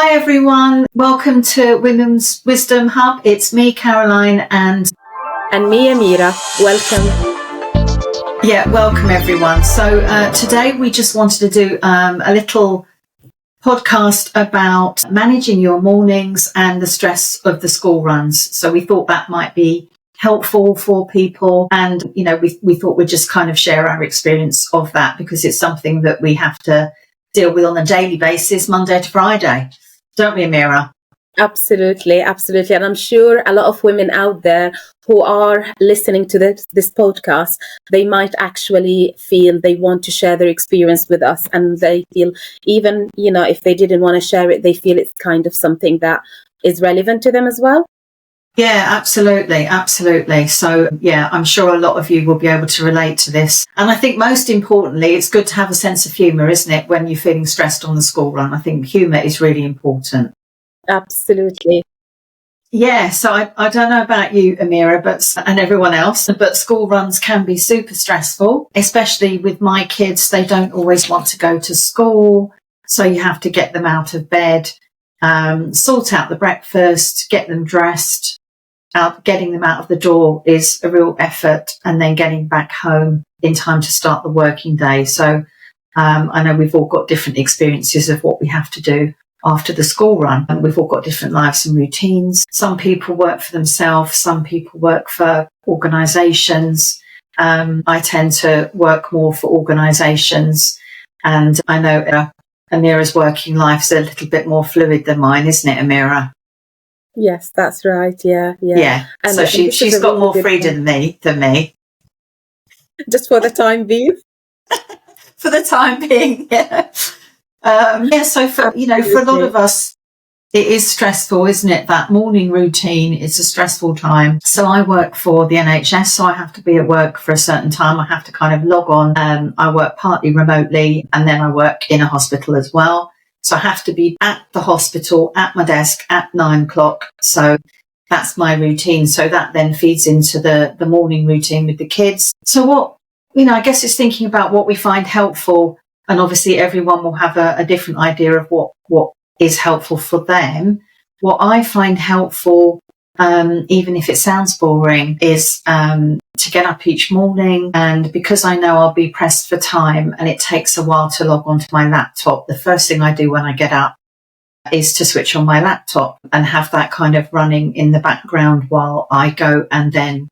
Hi everyone, welcome to Women's Wisdom Hub. It's me, Caroline, and me, Amira. Welcome. Welcome everyone. So today we just wanted to do a little podcast about managing your mornings and the stress of the school runs. So we thought that might be helpful for people, and we thought we'd just kind of share our experience of that, because it's something that we have to deal with on a daily basis, Monday to Friday, don't we, Amira? Absolutely. And I'm sure a lot of women out there who are listening to this podcast, they might actually feel they want to share their experience with us, and they feel, even if they didn't want to share it, they feel it's kind of something that is relevant to them as well. Yeah, absolutely. So, I'm sure a lot of you will be able to relate to this. And I think most importantly, it's good to have a sense of humour, isn't it, when you're feeling stressed on the school run? I think humour is really important. Absolutely. Yeah, so I don't know about you, Amira, and everyone else, but school runs can be super stressful, especially with my kids. They don't always want to go to school, so you have to get them out of bed, sort out the breakfast, get them dressed. Getting them out of the door is a real effort, and then getting back home in time to start the working day. So I know we've all got different experiences of what we have to do after the school run, and we've all got different lives and routines. Some people work for themselves, some people work for organisations. I tend to work more for organisations, and I know Amira's working life is a little bit more fluid than mine, isn't it, Amira? Yes, that's right. Yeah. And so she's got more freedom than me. Just for the time being. For the time being, yeah. So for a lot of us, it is stressful, isn't it? That morning routine is a stressful time. So I work for the NHS, so I have to be at work for a certain time. I have to kind of log on. I work partly remotely, and then I work in a hospital as well. So I have to be at the hospital, at my desk at 9 o'clock. So that's my routine. So that then feeds into the morning routine with the kids. So I guess it's thinking about what we find helpful. And obviously everyone will have a different idea of what is helpful for them. What I find helpful, even if it sounds boring, is to get up each morning, and because I know I'll be pressed for time and it takes a while to log onto my laptop, the first thing I do when I get up is to switch on my laptop and have that kind of running in the background while I go and then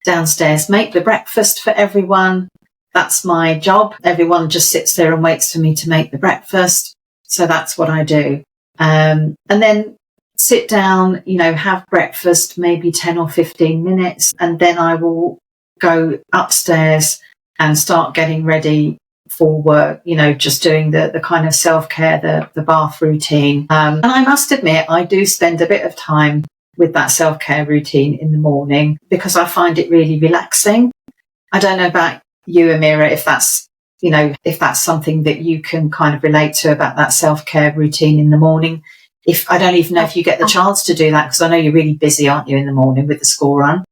downstairs make the breakfast for everyone. That's my job. Everyone just sits there and waits for me to make the breakfast. So that's what I do. And then sit down, have breakfast, maybe 10 or 15 minutes, and then I will go upstairs and start getting ready for work, just doing the kind of self-care, the bath routine. And I must admit, I do spend a bit of time with that self-care routine in the morning, because I find it really relaxing. I don't know about you, Amira, if that's something that you can kind of relate to, about that self-care routine in the morning. If I don't even know if you get the chance to do that, because I know you're really busy, aren't you, in the morning with the school run?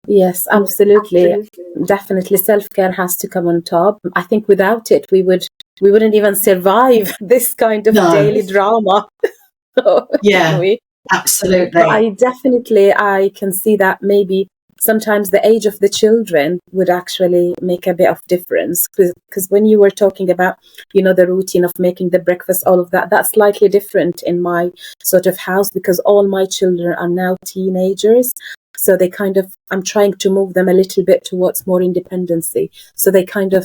Yes, absolutely. Definitely self-care has to come on top. I think without it, we wouldn't even survive this kind of daily drama. Yeah, absolutely. But I can see that maybe sometimes the age of the children would actually make a bit of difference, because when you were talking about, the routine of making the breakfast, all of that, that's slightly different in my sort of house, because all my children are now teenagers. So they I'm trying to move them a little bit towards more independency. So they kind of,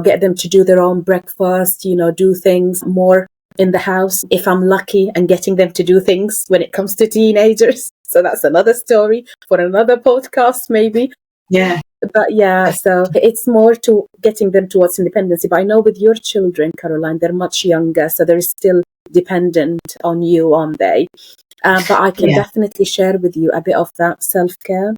get them to do their own breakfast, do things more in the house, if I'm lucky, and getting them to do things when it comes to teenagers. So that's another story for another podcast, maybe. Yeah. But so it's more to getting them towards independency. But I know with your children, Caroline, they're much younger, so they're still dependent on you, aren't they? But I can definitely share with you a bit of that self-care.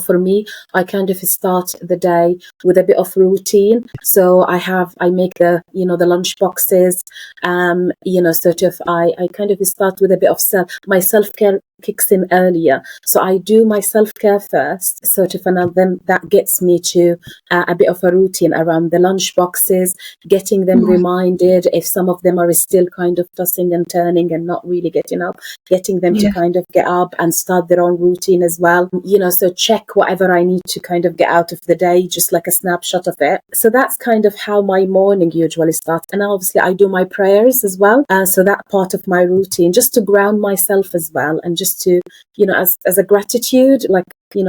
For me, I kind of start the day with a bit of routine. So I make the lunch boxes, I kind of start with a bit of my self-care kicks in earlier. So I do my self-care first, sort of, and then that gets me to a bit of a routine around the lunch boxes, getting them reminded if some of them are still kind of tossing and turning and not really getting up, getting them to kind of get up and start their own routine as well. So check whatever I need to kind of get out of the day, just like a snapshot of it. So that's kind of how my morning usually starts. And obviously I do my prayers as well. So that part of my routine, just to ground myself as well, and just to, as a gratitude, like,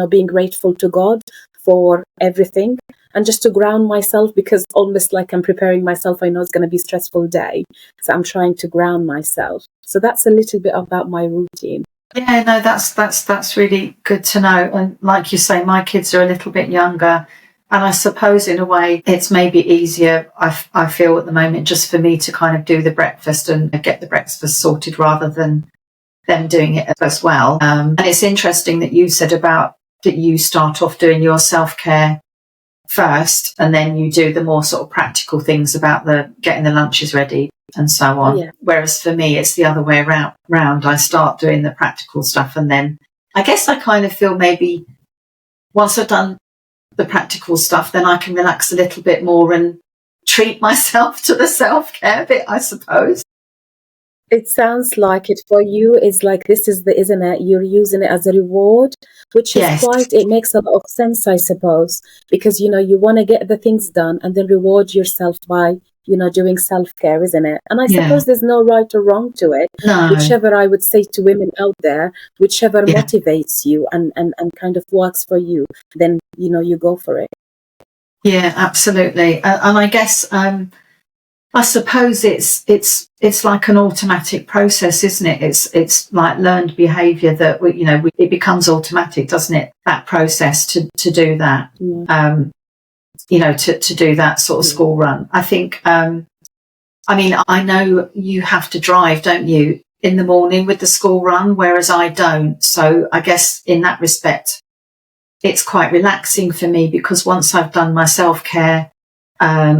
being grateful to God for everything, and just to ground myself, because almost like I'm preparing myself. I know it's going to be a stressful day. So I'm trying to ground myself. So that's a little bit about my routine. Yeah, no, that's really good to know. And like you say, my kids are a little bit younger, and I suppose in a way it's maybe easier, I feel at the moment, just for me to kind of do the breakfast and get the breakfast sorted rather than them doing it as well. And it's interesting that you said about that you start off doing your self-care first, and then you do the more sort of practical things about the getting the lunches ready and so on. Yeah. Whereas for me, it's the other way round. I start doing the practical stuff, and then I guess I kind of feel maybe once I've done the practical stuff, then I can relax a little bit more and treat myself to the self-care bit, I suppose. It sounds like it for you is like, this is isn't it? You're using it as a reward, which is it makes a lot of sense, I suppose, because, you want to get the things done and then reward yourself by, doing self-care, isn't it? And I suppose there's no right or wrong to it. No. Whichever I would say to women out there, whichever motivates you and kind of works for you, then, you go for it. Yeah, absolutely. And I guess, I suppose it's like an automatic process, isn't it? It's like learned behaviour that it becomes automatic, doesn't it? That process to do that, to do that sort of school run. I think, I know you have to drive, don't you, in the morning with the school run, whereas I don't. So I guess in that respect, it's quite relaxing for me, because once I've done my self-care,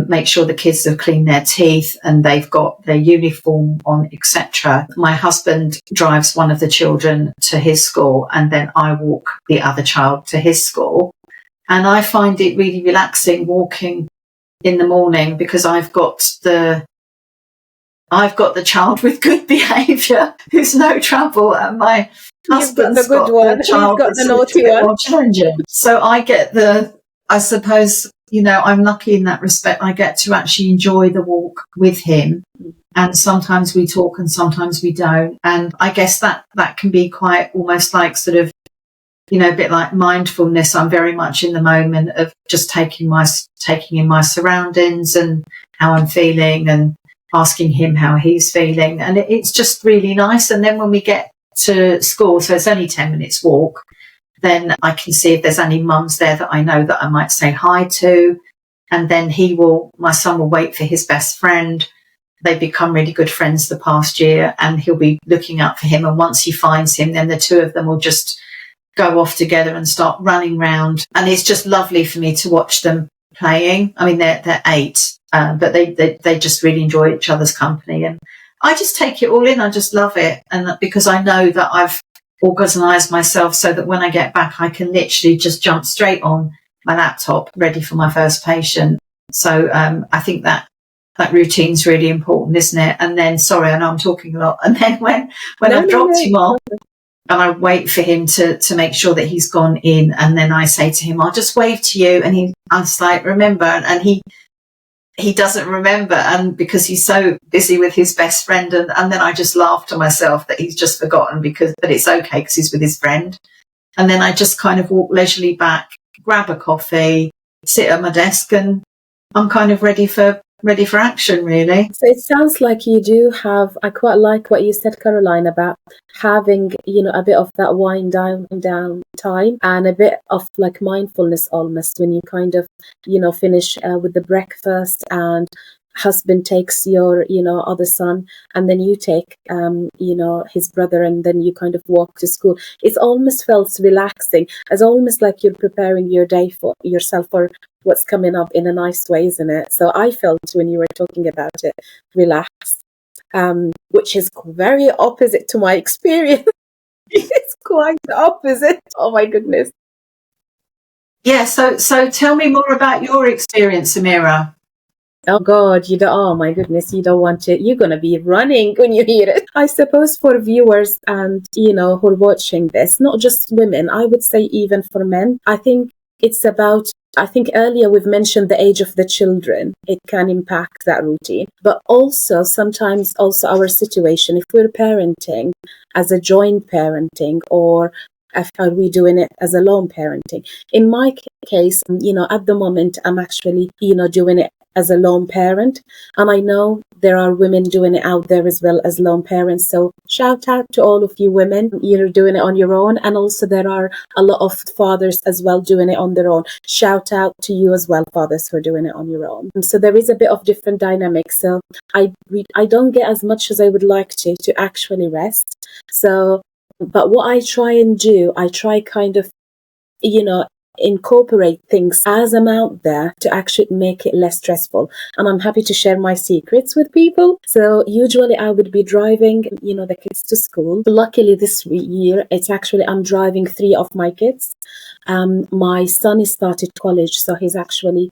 make sure the kids have cleaned their teeth and they've got their uniform on, etc. My husband drives one of the children to his school, and then I walk the other child to his school. And I find it really relaxing walking in the morning, because I've got the child with good behaviour who's no trouble, and my husband's got the child that's a little bit more challenging. So I get I suppose, I'm lucky in that respect. I get to actually enjoy the walk with him, and sometimes we talk and sometimes we don't. And I guess that can be quite almost like sort of, a bit like mindfulness. I'm very much in the moment of just taking in my surroundings and how I'm feeling, and asking him how he's feeling. And it's just really nice. And then when we get to school, so it's only 10 minutes walk, then I can see if there's any mums there that I know that I might say hi to. And then my son will wait for his best friend. They've become really good friends the past year, and he'll be looking out for him. And once he finds him, then the two of them will just go off together and start running round. And it's just lovely for me to watch them playing. I mean, they're 8, but they just really enjoy each other's company. And I just take it all in. I just love it. And because I know that I've organised myself so that when I get back, I can literally just jump straight on my laptop, ready for my first patient. So I think that routine's really important, isn't it? And then, sorry, I know I'm talking a lot. And then when I've dropped him off, and I wait for him to make sure that he's gone in, and then I say to him, I'll just wave to you. And I was like, remember? And he doesn't remember, and because he's so busy with his best friend, and then I just laugh to myself that he's just forgotten, but it's okay because he's with his friend. And then I just kind of walk leisurely back, grab a coffee, sit at my desk, and I'm kind of ready for action, really. So it sounds like you do have, I quite like what you said, Caroline, about having, a bit of that wind down time, and a bit of like mindfulness almost when you kind of, finish with the breakfast, and husband takes your, other son, and then you take, his brother, and then you kind of walk to school. It's almost felt relaxing, as almost like you're preparing your day for yourself for what's coming up in a nice way, isn't it? So I felt when you were talking about it, relaxed, which is very opposite to my experience. quite the opposite. Oh my goodness. Yeah, so tell me more about your experience, Amira. Oh God, oh my goodness, you don't want to, you're going to be running when you hear it. I suppose for viewers and, who are watching this, not just women, I would say even for men, I think it's about, I think earlier we've mentioned the age of the children. It can impact that routine, but also sometimes also our situation, if we're parenting as a joint parenting or are we doing it as a lone parenting? In my case, at the moment, I'm actually, doing it as a lone parent. And I know there are women doing it out there as well as lone parents. So shout out to all of you women, you're doing it on your own. And also there are a lot of fathers as well doing it on their own. Shout out to you as well, fathers, for doing it on your own. So there is a bit of different dynamics. So I don't get as much as I would like to actually rest. So, but what I try and do, I try kind of, incorporate things as I'm out there to actually make it less stressful. And I'm happy to share my secrets with people. So usually I would be driving, the kids to school. Luckily this year, it's actually, I'm driving 3 of my kids. My son has started college, so he's actually,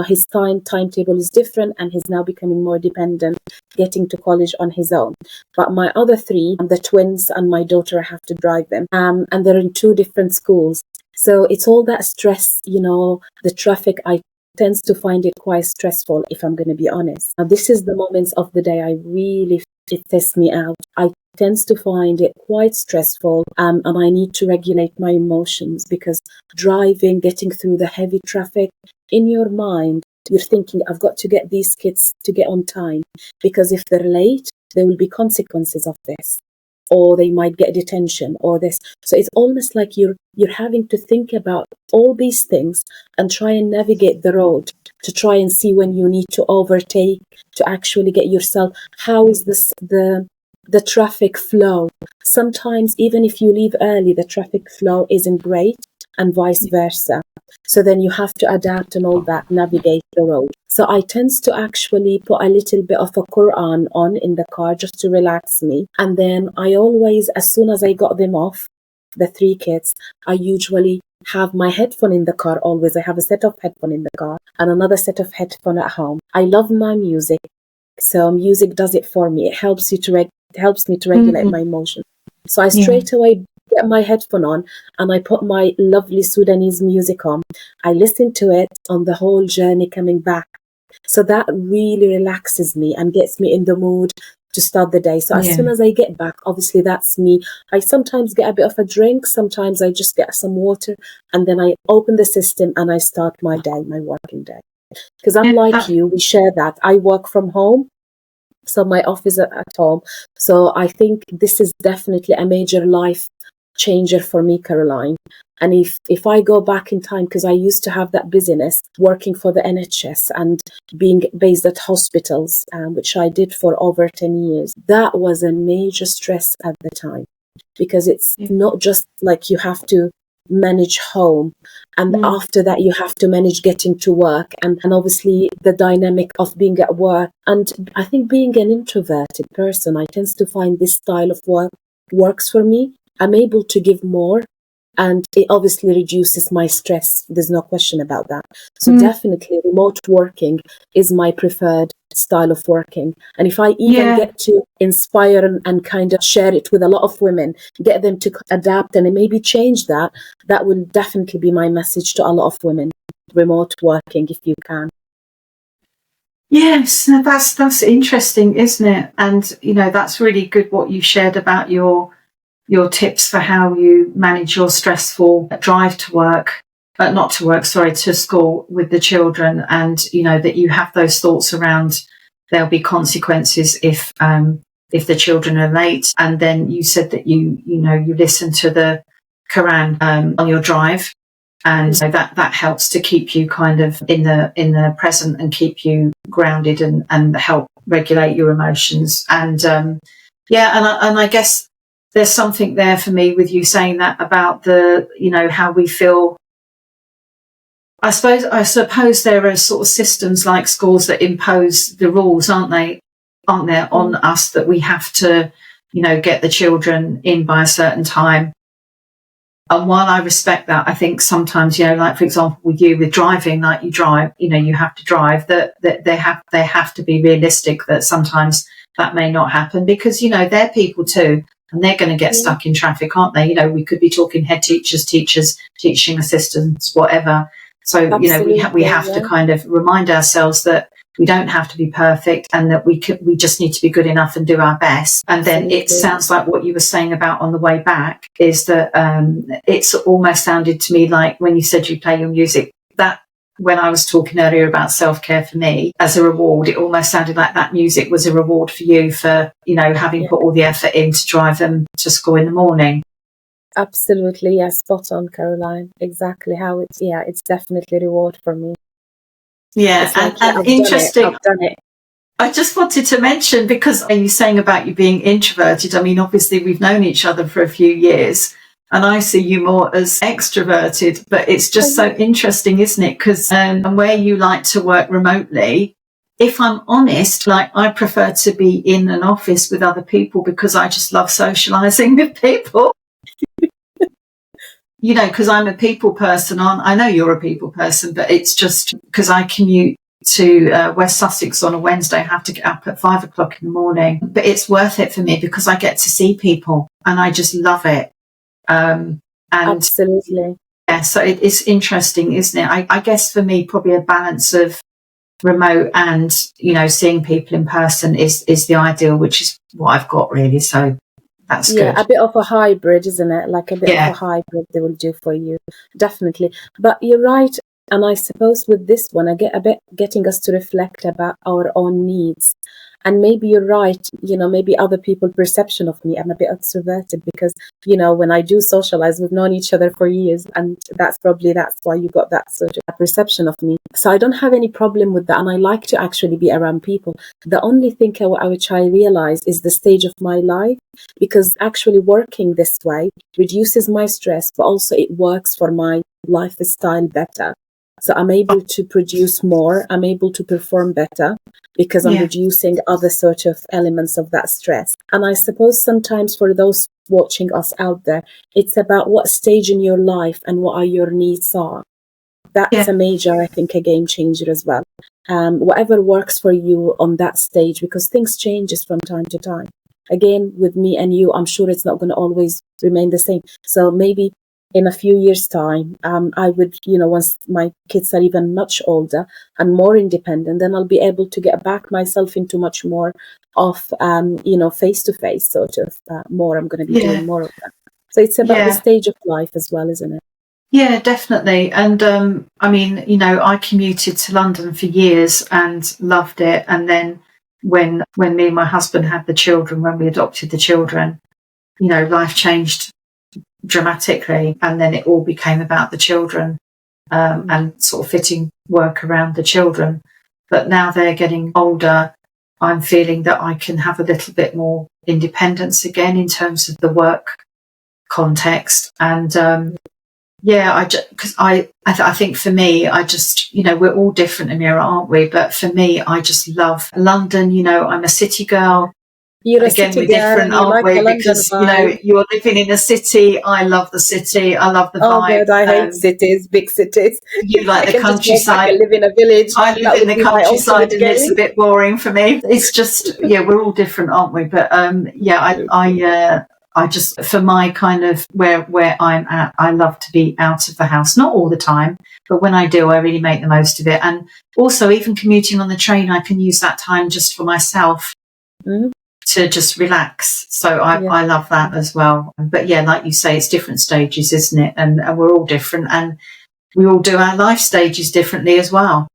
his timetable is different and he's now becoming more dependent, getting to college on his own. But my other 3, the twins and my daughter, I have to drive them. And they're in 2 different schools. So it's all that stress, the traffic, I tends to find it quite stressful, if I'm going to be honest. Now, this is the moments of the day it tests me out. I tends to find it quite stressful, and I need to regulate my emotions because driving, getting through the heavy traffic, in your mind, you're thinking, I've got to get these kids to get on time because if they're late, there will be consequences of this. Or they might get detention or this. So it's almost like you're having to think about all these things and try and navigate the road to try and see when you need to overtake, to actually get yourself, how is this the traffic flow. Sometimes even if you leave early, the traffic flow isn't great and vice versa. So then you have to adapt and all that, navigate the road. So I tend to actually put a little bit of a Quran on in the car just to relax me. And then I always, as soon as I got them off, the 3 kids, I usually have my headphone in the car always. I have a set of headphone in the car and another set of headphone at home. I love my music. So music does it for me. It helps me to regulate my emotions. So I straight away get my headphone on and I put my lovely Sudanese music on. I listen to it on the whole journey coming back. So that really relaxes me and gets me in the mood to start the day. So as soon as I get back, obviously that's me. I sometimes get a bit of a drink. Sometimes I just get some water and then I open the system and I start my day, my working day. Because I'm like you, we share that. I work from home. So my office at home. So I think this is definitely a major life changer for me, Caroline. And if I go back in time, because I used to have that busyness working for the NHS and being based at hospitals, which I did for over 10 years, that was a major stress at the time because it's not just like you have to manage home and after that you have to manage getting to work and obviously the dynamic of being at work. And I think being an introverted person, I tend to find this style of work works for me. I'm able to give more and it obviously reduces my stress. There's no question about that. So definitely remote working is my preferred style of working. And if I even get to inspire and kind of share it with a lot of women, get them to adapt and maybe change that, that will definitely be my message to a lot of women. Remote working, if you can. Yes, that's interesting, isn't it? And, that's really good what you shared about your tips for how you manage your stressful drive to work, to school with the children. And, that you have those thoughts around there'll be consequences if the children are late. And then you said that you listen to the Quran on your drive. And so that helps to keep you kind of in the present and keep you grounded and help regulate your emotions. And, and I guess there's something there for me with you saying that about how we feel. I suppose there are sort of systems like schools that impose the rules, aren't there, on us that we have to, get the children in by a certain time. And while I respect that, I think sometimes, like for example, with you, with driving, like you drive, you have to drive, that they have to be realistic that sometimes that may not happen because, they're people too. And they're going to get stuck in traffic, aren't they? We could be talking head teachers, teaching assistants, whatever. So, Absolutely, we have to kind of remind ourselves that we don't have to be perfect and that we just need to be good enough and do our best. And then it sounds like what you were saying about on the way back is that it's almost sounded to me like when you said you play your music, that when I was talking earlier about self-care for me as a reward, it almost sounded like that music was a reward for you for, having put all the effort in to drive them to school in the morning. Absolutely, yeah, spot on, Caroline. Exactly how it's definitely a reward for me. Yeah, like, and interesting. I've done it. I just wanted to mention, because are you saying about you being introverted? I mean, obviously we've known each other for a few years and I see you more as extroverted, but it's just so interesting, isn't it? Because and where you like to work remotely, if I'm honest, like I prefer to be in an office with other people because I just love socializing with people. Because I'm a people person. I know you're a people person, but it's just because I commute to West Sussex on a Wednesday, I have to get up at 5 o'clock in the morning. But it's worth it for me because I get to see people and I just love it. And absolutely. Yeah, so it's interesting, isn't it? I guess for me, probably a balance of remote and, seeing people in person is the ideal, which is what I've got really. So that's good. Yeah, a bit of a hybrid, isn't it? Like a bit of a hybrid they will do for you. Definitely. But you're right. And I suppose with this one, I get a bit getting us to reflect about our own needs. And maybe you're right, maybe other people's perception of me, I'm a bit extroverted because, when I do socialize, we've known each other for years. And that's why you got that sort of perception of me. So I don't have any problem with that. And I like to actually be around people. The only thing which I realize is the stage of my life, because actually working this way reduces my stress, but also it works for my lifestyle better. So I'm able to produce more, I'm able to perform better because I'm reducing other sort of elements of that stress. And I suppose sometimes for those watching us out there, it's about what stage in your life and what are your needs are. That's a major, I think, a game changer as well. Whatever works for you on that stage, because things changes from time to time. Again, with me and you, I'm sure it's not going to always remain the same. So maybe in a few years' time, I would, once my kids are even much older and more independent, then I'll be able to get back myself into much more of, face-to-face sort of more. I'm going to be doing more of that. So it's about the stage of life as well, isn't it? Yeah, definitely. And I mean, I commuted to London for years and loved it. And then when me and my husband had the children, when we adopted the children, life changed dramatically, and then it all became about the children and sort of fitting work around the children. But now they're getting older, I'm feeling that I can have a little bit more independence again in terms of the work context. And because I think for me, I just, we're all different, Amira, aren't we? But for me, I just love London. I'm a city girl. You're Again, we're different, aren't we? Because, you're living in a city. I love the city. I love the vibe. Oh, God, I hate cities, big cities. You like the countryside. I live in a village. I live in the countryside and it's a bit boring for me. It's just, we're all different, aren't we? But, I just, for my kind of where I'm at, I love to be out of the house. Not all the time, but when I do, I really make the most of it. And also, even commuting on the train, I can use that time just for myself. To just relax. So I love that as well. But like you say, it's different stages, isn't it? And we're all different and we all do our life stages differently as well.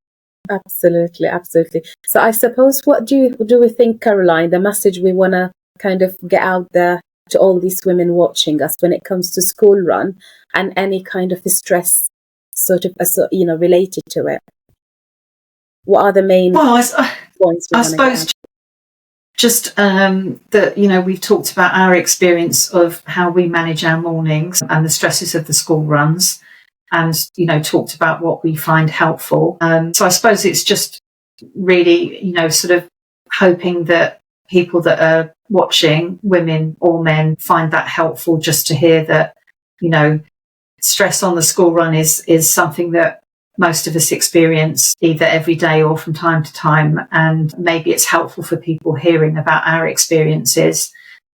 Absolutely, absolutely. So I suppose, what do we think, Caroline, the message we want to kind of get out there to all these women watching us when it comes to school run and any kind of stress sort of, related to it? What are the main points? I suppose just that, we've talked about our experience of how we manage our mornings and the stresses of the school runs and, talked about what we find helpful. So I suppose it's just really, sort of hoping that people that are watching, women or men, find that helpful just to hear that, stress on the school run is something that most of us experience either every day or from time to time. And maybe it's helpful for people hearing about our experiences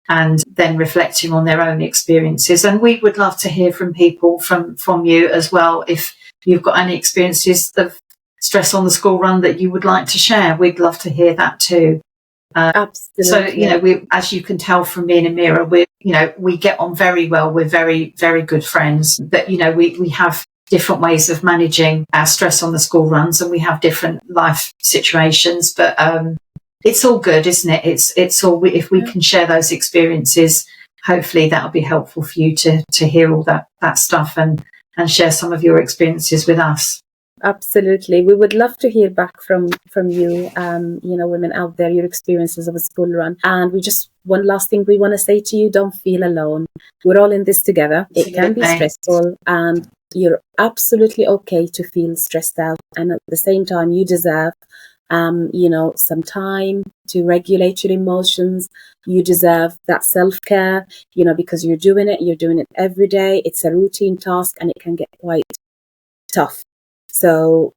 and then reflecting on their own experiences. And we would love to hear from people, from you as well. If you've got any experiences of stress on the school run that you would like to share, we'd love to hear that too. Absolutely. So, we, as you can tell from me and Amira, we get on very well. We're very, very good friends. But, we have different ways of managing our stress on the school runs, and we have different life situations. But it's all good, isn't it? It's all, if we can share those experiences, hopefully that'll be helpful for you to hear all that stuff and share some of your experiences with us. Absolutely. We would love to hear back from you, women out there, your experiences of a school run. And one last thing we want to say to you, don't feel alone. We're all in this together. It can be stressful, and you're absolutely okay to feel stressed out. And at the same time, you deserve, some time to regulate your emotions. You deserve that self-care, because you're doing it every day. It's a routine task, and it can get quite tough. So,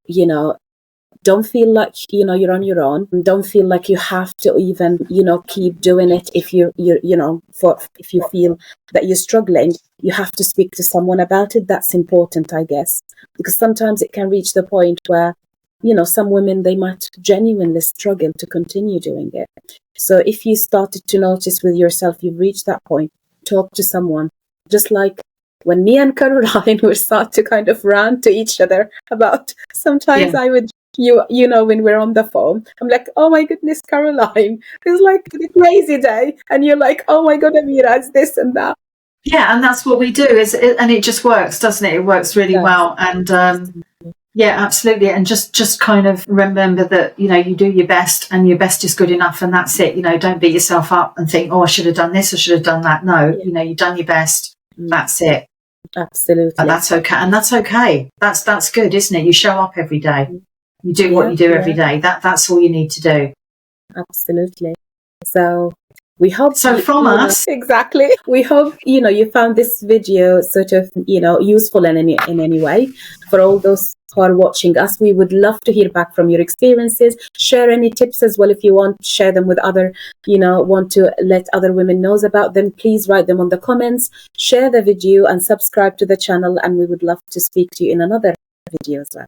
don't feel like, you're on your own. Don't feel like you have to even, keep doing it. If if you feel that you're struggling, you have to speak to someone about it. That's important, I guess, because sometimes it can reach the point where, some women, they might genuinely struggle to continue doing it. So if you started to notice with yourself, you've reached that point, talk to someone. Just like when me and Caroline would start to kind of rant to each other about, sometimes I would, when we're on the phone, I'm like, oh my goodness, Caroline, it's like a crazy day. And you're like, oh my God, Amira, it's this and that. Yeah, and that's what we do, and it just works, doesn't it? It works really well. And yeah, absolutely. And just kind of remember that, you do your best, and your best is good enough, and that's it. Don't beat yourself up and think, oh, I should have done this, I should have done that. No, you've done your best. That's it. Absolutely. And that's okay. And that's okay. That's good, isn't it? You show up every day. You do what you do every day. That's all you need to do. Absolutely. So we hope. So from us, exactly. We hope you found this video sort of useful in any way. For all those who are watching us, we would love to hear back from your experiences. Share any tips as well if you want. Share them with other. Want to let other women know about them. Please write them on the comments. Share the video and subscribe to the channel. And we would love to speak to you in another video as well.